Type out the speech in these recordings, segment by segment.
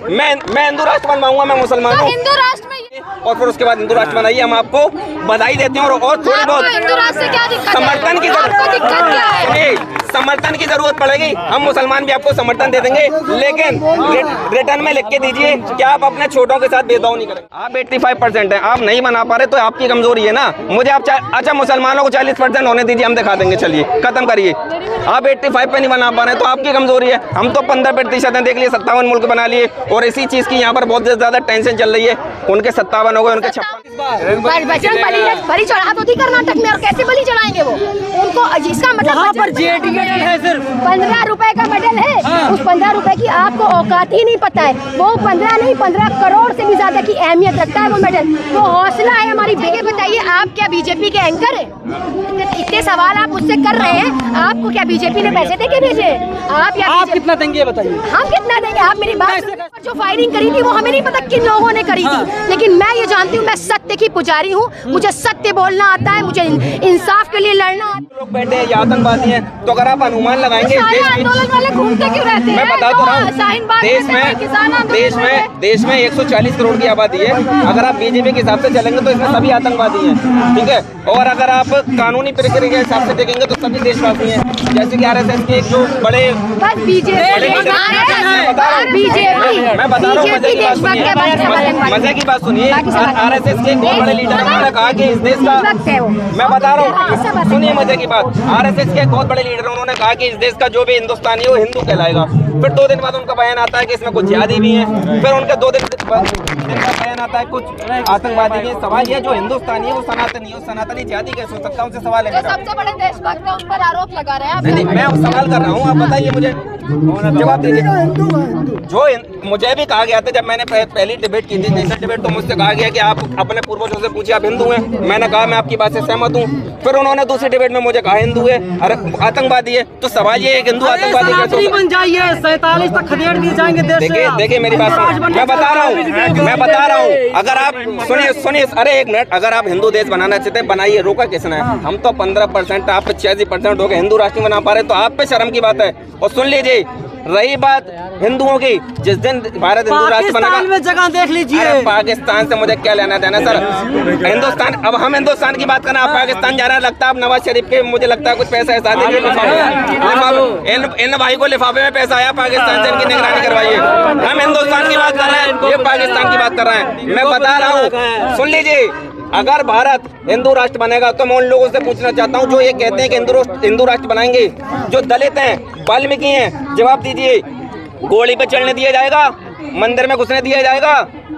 मैं हिंदू राष्ट्र बनवाऊंगा, मैं मुसलमान हूँ। हिंदू राष्ट्र में और फिर उसके बाद हिंदू राष्ट्र बनाइए, हम आपको बधाई देते हैं। और थोड़ी बहुत हिंदू राष्ट्र से क्या दिक्कत समर्थन की समर्थन की जरूरत पड़ेगी, हम मुसलमान भी आपको समर्थन दे देंगे, लेकिन रिटर्न में लिख के दीजिए कि आप अपने छोटों के साथ भेदभाव नहीं करेंगे। आप 85% हैं, आप नहीं बना पा रहे तो आपकी कमजोरी है ना। मुझे आप अच्छा मुसलमानों को 40% होने दीजिए, हम दिखा देंगे, चलिए खत्म करिए। आप 85 पे नहीं बना पा रहे तो आपकी कमजोरी है। हम तो 15% हैं, देख लिए 57 मुल्क बना लिए। और इसी चीज की यहाँ पर बहुत ज्यादा टेंशन चल रही है। उनके 57 हो गए, उनके 56। बजरंग बली चढ़ा तो थी कर्नाटक में, और कैसे बलि चढ़ाएंगे वो उनको? इसका मतलब 15 रुपए का मेडल है। उस 15 रुपए की आपको औकात ही नहीं पता है। वो 15 नहीं 15 करोड़ से भी ज्यादा की अहमियत रखता है वो मेडल। तो हौसला है हमारी। बताइए, आप क्या बीजेपी के एंकर है? इतने सवाल आप मुझसे कर रहे हैं, आपको क्या बीजेपी ने पैसे देके भेजे? आप कितना देंगे बताइए? हम कितना देंगे? आप मेरी बात, जो फायरिंग करी थी वो हमें नहीं पता किन लोगों ने करी थी, लेकिन मैं ये जानती हूँ, मैं सत्य की पुजारी हूँ, मुझे सत्य बोलना आता है, मुझे इंसाफ के लिए लड़ना आता है। लोग बैठे हैं, ये आतंकवादी हैं, तो अगर आप अनुमान लगाएंगे आंदोलन वाले घूमते क्यों रहते हैं? मैं बता तो रहा हूँ, देश में 140 करोड़ की आबादी है। अगर आप बीजेपी के हिसाब से चलेंगे तो इसमें सभी आतंकवादी हैं, ठीक है। और अगर आप कानूनी प्रक्रिया के हिसाब से देखेंगे तो सभी देशवासी हैं। जैसे कि RSS के एक जो बड़े मैं बता रहा हूँ, मजे की बात सुनिए। RSS के बहुत बड़े लीडर उन्होंने कहा कि इस देश का, मैं बता रहा हूँ, सुनिए मजे की बात। RSS के बहुत बड़े लीडर उन्होंने कहा कि इस देश का जो भी हिंदुस्तानी है वो हिंदू कहलाएगा। फिर 2 दिन बाद उनका बयान आता है कि इसमें कुछ जिहादी भी हैं। फिर उनके 2 दिन का बयान आता है कुछ आतंकवादी भी हैं। सवाल ये, जो हिंदुस्तानी है वो सनातनी है, सनातनी जिहादी कैसे हो सकता है? उनसे सवाल है। सबसे बड़े देशभक्त है, उन पर आरोप लगा रहे हैं। नहीं, मैं सवाल कर रहा हूँ, आप बताइए, मुझे जवाब दीजिए। जो मुझे भी कहा गया था जब मैंने पहली डिबेट की थी, नेशनल डिबेट, तो मुझसे कहा गया कि आप अपने पूर्वजों से पूछिए आप हिंदू हैं। मैंने कहा मैं आपकी बात से सहमत हूँ। फिर उन्होंने दूसरी डिबेट में मुझे कहा हिंदू है, अरे आतंकवादी है। तो सवाल ये है, हिंदू आतंकवादी कैसे बन जाइए? 47 तक खदेड़ दिए जाएंगे देश से। देखिए मेरी बात, मैं बता रहा हूँ, अगर आप सुनिए, अरे एक मिनट, अगर आप हिंदू देश बनाना चाहते हैं बनाइए, रोका किसने? हम तो 15%, आप 86% हो गए, हिंदू राष्ट्र बना पा रहे, तो आप पे शर्म की बात है। और सुन लीजिए, रही बात हिंदुओं की, जिस दिन भारत हिंदू राष्ट्र बनेगा, में जगह देख लीजिए। पाकिस्तान से मुझे क्या लेना देना सर? हिंदुस्तान, अब हम हिंदुस्तान की बात करना, आप पाकिस्तान जा रहे हैं। लगता है आप नवाज शरीफ के, मुझे लगता है कुछ पैसा ऐसा दे, इन भाई को लिफाफे में पैसा आया पाकिस्तान से, इनकी निगरानी करवाइए। हम हिंदुस्तान की बात कर रहे हैं, ये पाकिस्तान की बात कर रहे हैं। मैं बता रहा हूँ, सुन लीजिए, अगर भारत हिंदू राष्ट्र बनेगा तो मैं उन लोगों से पूछना चाहता हूं जो ये कहते हैं कि हिंदू राष्ट्र बनाएंगे, जो दलित हैं, वाल्मीकि हैं, जवाब दीजिए। गोली पे चढ़ने दिया जाएगा? मंदिर में घुसने दिया जाएगा?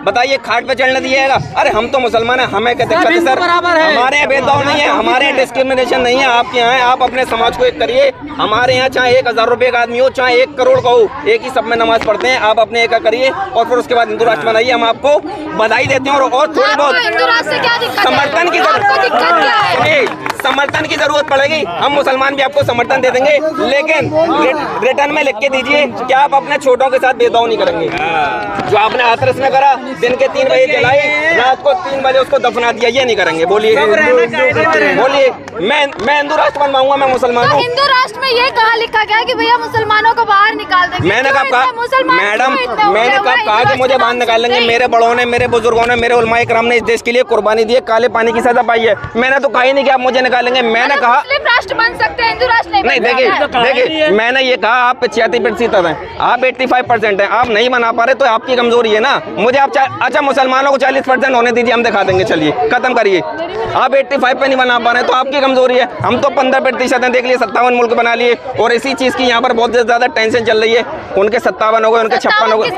बताइए, खाट पे चढ़ने दिया जाएगा? अरे हम तो मुसलमान हैं, हमें क्या दिक्कत है सर? हमारे यहाँ भेदभाव नहीं है, हमारे यहाँ डिस्क्रिमिनेशन नहीं है। आपके यहाँ है, आप अपने समाज को एक करिए। हमारे यहाँ चाहे 1000 रुपये का आदमी हो, चाहे 1 करोड़ का हो, एक ही सब में नमाज पढ़ते हैं। आप अपने एक करिए और फिर उसके बाद हिंदू राष्ट्र बनाइए, हम आपको बधाई देते हैं। और थोड़ी बहुत समर्थन की जरूरत पड़ेगी, हम मुसलमान भी आपको समर्थन दे देंगे, लेकिन रिटर्न में लिख के दीजिए कि आप अपने छोटों के साथ भेदभाव नहीं करेंगे। जो आपने हाथरस में करा, दिन के 3 बजे जलाई, रात को 3 बजे उसको दफना दिया, ये नहीं करेंगे। बोलिए, मैं हिंदू राष्ट्र बनवाऊंगा, मैं मुसलमान हूँ। हिंदू राष्ट्र में ये कहा लिखा गया कि भैया मुसलमानों को बाहर निकाल देंगे। मैंने कब कहा मैडम, मैंने कब कहा कि मुझे बाहर निकालेंगे? मेरे बड़ों ने, मेरे बुजुर्गों ने, मेरे उलमाए किराम ने इस देश के लिए कुर्बानी दी है, काले पानी की सजा पाई है। मैंने तो कहा ही नहीं कि आप मुझे निकालेंगे। मैंने कहा मुस्लिम राष्ट्र बन सकते हैं, हिंदू राष्ट्र नहीं। देखिए मैंने ये कहा आप 86% हैं, आप 85% हैं, आप नहीं बना पा रहे तो आपकी कमजोरी है ना। मुझे आप अच्छा मुसलमानों को 40% होने दीजिए, हम दिखा देंगे, चलिए खत्म करिए। आप 85 पे नहीं बना पा रहे तो आपकी कमजोरी है। हम तो 15% हैं, देख लिए 57 मुल्क बना लिए। और इसी चीज की यहाँ पर बहुत ज्यादा टेंशन चल रही है। उनके 57 हो गए, उनके 56 हो गए।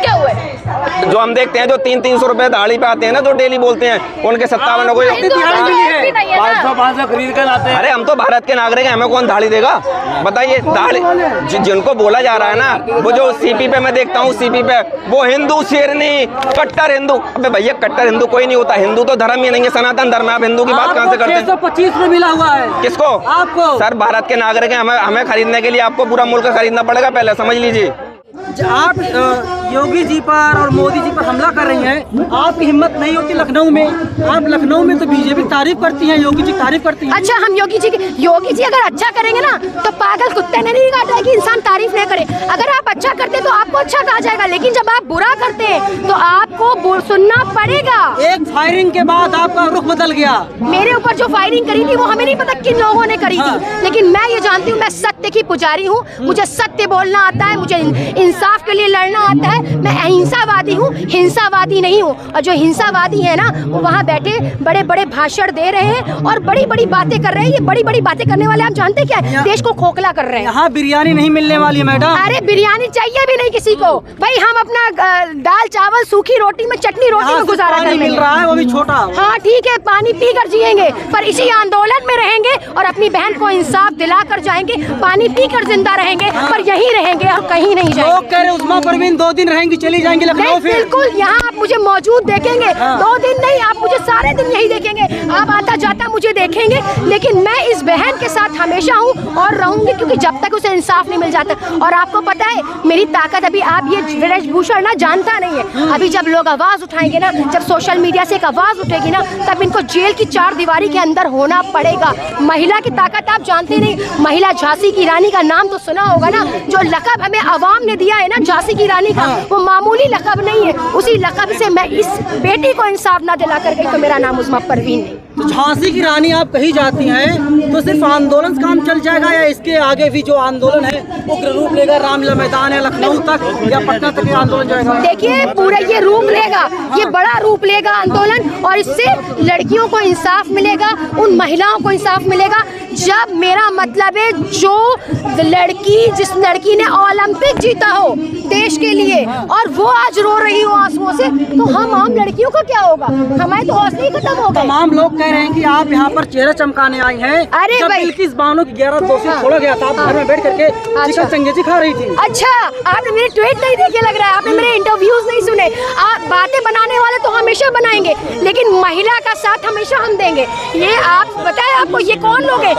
जो हम देखते हैं, जो 300 रुपए दाढ़ी पे आते हैं ना, जो डेली बोलते हैं, उनके 57 हो गए। 500 खरीद कर लाते हैं। अरे हम तो भारत के नागरिक हैं, हमें कौन दाढ़ी देगा? बताइए, दाढ़ी जिनको बोला जा रहा है ना, वो जो सीपी पे मैं देखता हूँ, सीपी पे वो हिंदू शेरनी, कट्टर हिंदू। अबे भैया, कट्टर हिंदू कोई नहीं होता, हिंदू तो धर्म ही नहीं है, सनातन धर्म है। आप हिंदू की बात कहाँ से करते हैं? 625 में मिला हुआ है। किसको? आपको। सर, भारत के नागरिक हैं, हमें खरीदने के लिए आपको पूरा मुल्क खरीदना पड़ेगा, पहले समझ लीजिए। आप योगी जी पर और मोदी जी पर हमला कर रही हैं, आपकी हिम्मत नहीं होती लखनऊ में? आप लखनऊ में तो बीजेपी तारीफ करती हैं, योगी जी तारीफ करती हैं। अच्छा, हम योगी जी अगर अच्छा करेंगे ना तो पागल कुत्ते ने नहीं काटा है कि इंसान तारीफ नहीं करे। अगर आप अच्छा करते तो आपको अच्छा कहा जाएगा, लेकिन जब आप बुरा करते तो आपको सुनना पड़ेगा। एक फायरिंग के बाद आपका रुख बदल गया। मेरे ऊपर जो फायरिंग करी थी वो हमें नहीं पता किन लोगों ने करी थी, लेकिन मैं ये जानती हूँ मैं सत्य की पुजारी हूँ, मुझे सत्य बोलना आता है, मुझे इंसाफ के लिए लड़ना आता है। मैं अहिंसावादी हूँ, हिंसावादी नहीं हूँ। और जो हिंसावादी है ना वो वहाँ बैठे बड़े बड़े भाषण दे रहे हैं और बड़ी बड़ी बातें कर रहे हैं। ये बड़ी बड़ी बातें करने वाले आप जानते क्या है? देश को खोखला कर रहे हैं। यहाँ बिरयानी नहीं मिलने वाली है मैडम। अरे बिरयानी चाहिए भी नहीं किसी को भाई, हम अपना दाल चावल सूखी रोटी में चटनी रोटी में गुजारा कर मिल रहा है, वो भी छोटा। हाँ ठीक है, पानी पी कर जिएंगे, पर इसी आंदोलन में रहेंगे और अपनी बहन को इंसाफ दिला कर जाएंगे। पानी पी कर जिंदा रहेंगे, पर यहीं रहेंगे और कहीं नहीं जाएंगे। लोग कह रहे उस्मा परवीन 2 दिन रहेंगी, चली जाएंगी लखनऊ। फिर बिल्कुल, यहाँ आप मुझे मौजूद देखेंगे। 2 दिन नहीं, आप मुझे सारे दिन यही देखेंगे। आप आता जाता मुझे देखेंगे, लेकिन मैं इस बहन के साथ हमेशा हूँ और रहूंगी, क्योंकि जब तक उसे इंसाफ नहीं मिल जाता। और आपको पता है मेरी ताकत, अभी आप ये ब्रजभूषण ना जानता नहीं है। अभी जब लोग आवाज उठाएंगे ना, जब सोशल मीडिया से एक आवाज उठेगी ना, तब इनको जेल की 4 दीवारी के अंदर होना पड़ेगा। महिला की ताकत आप जानते नहीं। महिला झांसी की रानी का नाम तो सुना होगा ना, जो लक़ब हमें आवाम ने दिया है ना झांसी की रानी का, वो मामूली लक़ब नहीं है। उसी लक़ब से मैं इस बेटी को इंसाफ ना दिला कर गई तो मेरा नाम उस्मा परवीन नहीं। तो झांसी की रानी आप कही जाती हैं, तो सिर्फ आंदोलन से काम चल जाएगा या इसके आगे भी जो आंदोलन है उग्र रूप लेगा? रामलीला मैदान है लखनऊ तक या पटना तक ये आंदोलन जाएगा? देखिए पूरा ये रूप लेगा, ये बड़ा रूप लेगा आंदोलन, और इससे लड़कियों को इंसाफ मिलेगा, उन महिलाओं को इंसाफ मिलेगा। जब मेरा मतलब है जो लड़की, जिस लड़की ने ओलंपिक जीता हो देश के लिए और वो आज रो रही हो आंसुओं से, तो हम आम लड़कियों का क्या होगा? हमारे तो हौसले ही खत्म हो गए। तमाम लोग कह रहे हैं कि आप यहाँ पर चेहरा चमकाने आई हैं। अरे जब भाई, बिल्किस बानो की 11 दोषी छोड़ा गया था, आप घर में बैठ करके चिकन चंगेजी खा रही थी। अच्छा, आपने मेरे ट्वीट नहीं देखे लग रहा है, आपने मेरे इंटरव्यूज नहीं सुने। आप बातें बनाने वाले तो हमेशा बनाएंगे, लेकिन महिला का साथ हमेशा हम देंगे। ये आप बताएं, आपको ये कौन लोग हैं?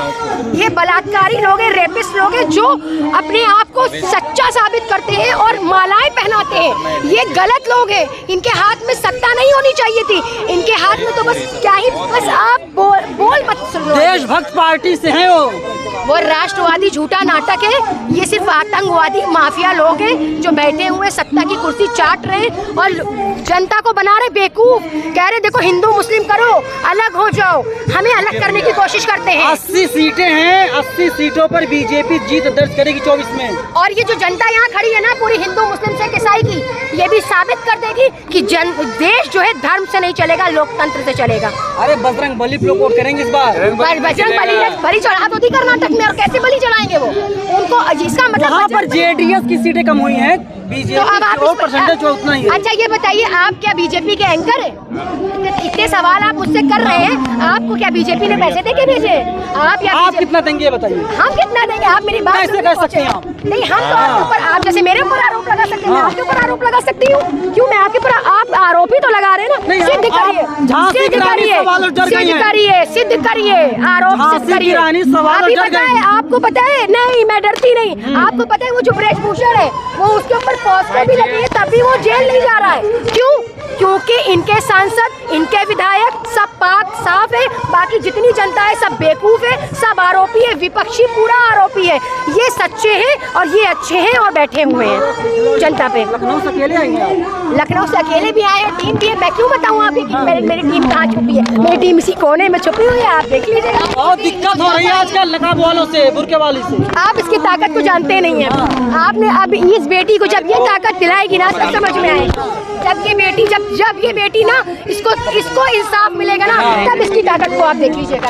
ये बलात्कारी लोग हैं, रेपिस्ट लोग हैं, जो अपने आप को सच्चा साबित करते हैं और मालाएं पहनाते हैं। ये गलत लोग हैं। इनके हाथ में सत्ता नहीं होनी चाहिए थी, इनके हाथ में तो बस क्या ही, बस आप बोल मत सुनो। देशभक्त पार्टी से हैं वो राष्ट्रवादी झूठा नाटक है। ये सिर्फ आतंकवादी माफिया लोग हैं जो बैठे हुए सत्ता की कुर्सी चाट रहे हैं और जनता को बना रहे बेवकूफ। कह रहे देखो हिंदू मुस्लिम करो, अलग हो जाओ, हमें अलग करने की कोशिश करते हैं। 80 सीटें हैं, 80 सीटों पर बीजेपी जीत दर्ज करेगी 24 में। और ये जो जनता यहाँ खड़ी है ना, पूरी हिंदू मुस्लिम से ईसाई की, ये भी साबित कर देगी कि देश जो है धर्म से नहीं चलेगा, लोकतंत्र से चलेगा। अरे बजरंग बली लोग वोट करेंगे इस बार। बजरंग बली चढ़ा तो थी कर्नाटक में, और कैसे बलि चढ़ाएंगे वो? उनको इसका मतलब वहाँ पर जेडीएस की सीटें कम हुई हैं, बीजेपी तो अब आप परसेंटेज उतना ही है। अच्छा ये बताइए, आप क्या बीजेपी के एंकर हैं? इतने सवाल आप मुझसे कर रहे हैं, आपको क्या बीजेपी ने पैसे देके भेजे? आप कितना देंगे बताइए? हम कितना देंगे? आप मेरी बात कैसे कर सकते हैं आप? नहीं, हम तो आपके ऊपर, आप जैसे मेरे ऊपर आरोप लगा सकते हैं, मैं आपके ऊपर आरोप लगा सकती हूँ। क्यों? मैं आपके ऊपर, आप आरोप ही तो लगा रहे हैं ना। सिद्ध करिए, सिद्ध करिए, आरोप सिद्ध करिए। अभी पता है, आपको पता है? नहीं, मैं डरती नहीं। आपको पता है वो जो ब्रजभूषण है, वो उसके ऊपर पोस्टर भी लगी है, तभी वो जेल नहीं जा रहा है। क्यों? क्योंकि इनके सांसद, इनके विधायक सब पाक साफ है, बाकी जितनी जनता है सब बेवकूफ है, सब आरोपी है, विपक्षी पूरा आरोपी है। ये सच्चे हैं और ये अच्छे हैं और बैठे हुए हैं जनता पे। लखनऊ से अकेले आएंगे आप? लखनऊ से अकेले भी आए हैं, टीम भी है। मैं क्यों बताऊँ आपकी मेरी टीम कहाँ छुपी है? मेरी टीम इसी कोने में छुपी हुई है, आप देख लीजिएगा। बहुत दिक्कत हो रही है आजकल नकाब वालों से, बुर्के वाली से। आप इसकी ताकत को जानते नहीं है। आपने अब इस बेटी को जब ये ताकत दिलाएगी ना, तब समझ में आएगी। जब ये बेटी ना, इसको इंसाफ मिलेगा ना, तब इसकी ताकत को आप देख लीजिएगा।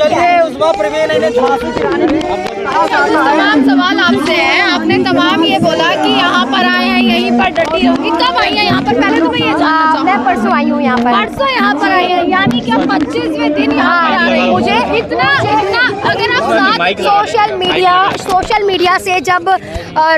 तमाम सवाल आपसे हैं। आपने तमाम ये बोला कि यहाँ पर आए हैं, यहीं पर डटी होगी। कब आई है यहाँ पर? पहले तो मैं ये जानना चाहूँ। मैं परसों आई हूँ यहाँ पर। परसों यहाँ पर आई है, यानी कि 25वें दिन यहाँ पर आ रही है। मुझे इतना अगर आप साथ सोशल मीडिया से जब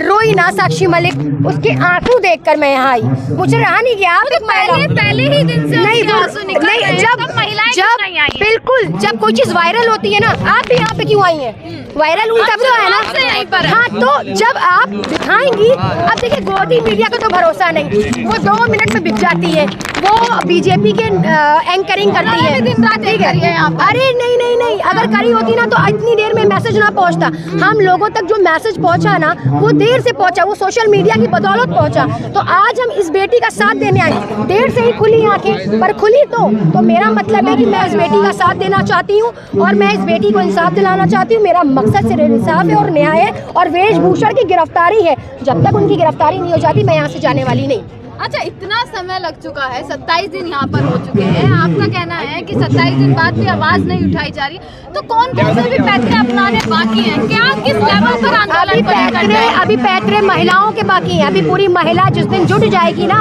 रोई ना साक्षी मलिक, उसके आंसू देखकर मैं यहाँ आई। मुझे रहा नहीं गया। पहले ही दिन से नहीं, आंसू निकल रहे हैं। जब महिलाएं बिल्कुल जब कोई चीज वायरल होती है ना, आप भी यहाँ पे क्यों आई हैं? वायरल हुई तब तो है ना। यहीं पर है। हाँ, तो जब आप दिखाएंगी, अब देखिए गोदी मीडिया का तो भरोसा नहीं, वो 2 मिनट में बिक जाती है, वो बीजेपी के एंकरिंग करती है, दिन रात ठीक है। यहाँ पर। अरे नहीं नहीं नहीं, अगर करी होती ना तो इतनी देर में मैसेज ना पहुंचता। हम लोगों तक जो मैसेज पहुंचा ना वो देर से पहुंचा, वो सोशल मीडिया की बदौलत पहुंचा। तो आज हम इस बेटी का साथ देने आए, देर से ही खुली आंखें पर खुली तो मेरा मतलब है कि मैं इस बेटी का साथ देना चाहती हूँ और मैं इस बेटी को इंसाफ दिलाना चाहती हूँ। मेरा मकसद सिर्फ इंसाफ है और न्याय है और वेशभूषण की गिरफ्तारी है। जब तक उनकी गिरफ्तारी नहीं हो जाती मैं यहाँ से जाने वाली नहीं। अच्छा, इतना समय लग चुका है, 27 दिन यहाँ पर हो चुके हैं। आपका कहना है कि 27 दिन बाद भी आवाज नहीं उठाई जा रही, तो कौन कौन से भी पैतरे अपनाने बाकी हैं? क्या किस लेवल पर आंदोलन अभी पैतरे महिलाओं के बाकी हैं। अभी पूरी महिला जिस दिन जुट जाएगी ना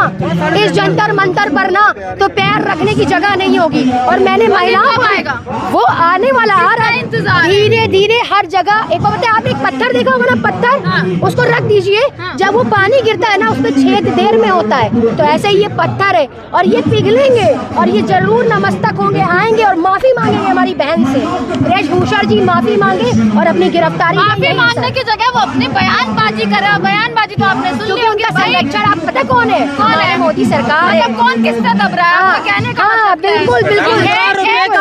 इस जंतर मंतर पर ना, तो पैर रखने की जगह नहीं होगी। और मैंने महिलाओं को, वो आने वाला आ रहा है धीरे धीरे हर जगह। एक बार बताए, आप एक पत्थर देखा होगा ना, पत्थर उसको रख दीजिए, जब वो पानी गिरता है ना उसमें छेद देर में होता है, तो ऐसे ही ये पत्थर है और ये पिघलेंगे और ये जरूर नमस्तक होंगे, आएंगे और माफी मांगेंगे हमारी बहन से। ब्रजभूषण जी माफी मांगे और अपनी गिरफ्तारी माफी मांगने की जगह वो अपनी बयानबाजी कर रहा है। बयानबाजी तो आपने सुन ली होगी। उनका संरक्षण आप पता कौन है? मोदी सरकार है। मतलब कौन किससे दब रहा है? आपका कहने का हाँ, मतलब क्या है? बिल्कुल बिल्कुल।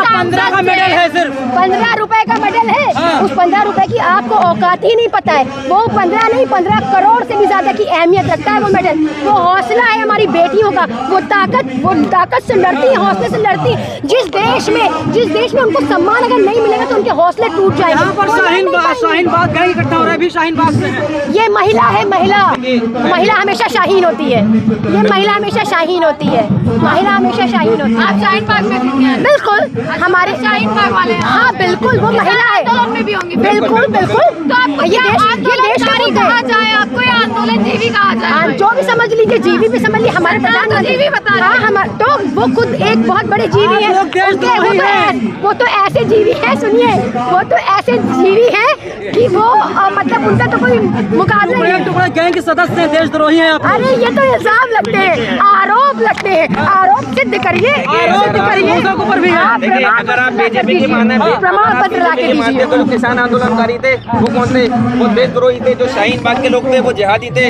15 का मेडल है सिर्फ 15 रुपए का मेडल है। उस 15 रुपए की आपको औकात ही नहीं पता है। वो 15 नहीं 15 करोड़ से भी ज्यादा की अहमियत रखता है वो मेडल। वो हौसला है हमारी बेटियों का, वो ताकत से लड़ती है, हौसले से लड़ती है। जिस देश में उनको सम्मान अगर नहीं मिलेगा तो उनके हौसले टूट जाएंगे। यहाँ पर शाहीन बाग गैंग इकट्ठा हो रहा है, अभी शाहीन बाग से है। ये महिला है, महिला हमेशा शाहीन होती है। ये महिला हमेशा शाहीन होती है, महिला हमेशा शाहीन होती है। आप शाहीन बाग में भी हैं? बिल्कुल, हमारे शाहीन बाग वाले हैं। हाँ बिल्कुल, वो महिला है। आंदोलन में भी होंगी। बिल्कुल बिल्कुल। तो आपको ये देश कहा जाए, आपको ये आंदोलन जीवी कहा जाए? जो भी समझ लीजिए, जीवी भी समझ लीजिए। हमारे प्रधानमंत्री जीवी बता रहे हैं। हाँ, तो वो खुद एक बहुत बड़े जीवी है। वो तो ऐसे जीवी है, सुनिए, वो तो ऐसे जीवी है कि वो मतलब उनका तो कोई मुकाबला नहीं है। गैंग के सदस्य हैं, देशद्रोही हैं आप। अरे ये तो इल्जाम लगते हैं, आरोप लगते हैं। आरोप सिद्ध करिए, सिद्ध करिए। देखिए, अगर आप बीजेपी की माने प्रमाण पत्र ला के दीजिए। तो किसान आंदोलनकारी थे वो कौन थे? वो देशद्रोही थे। जो शाहीन बाग के लोग थे वो जिहादी थे।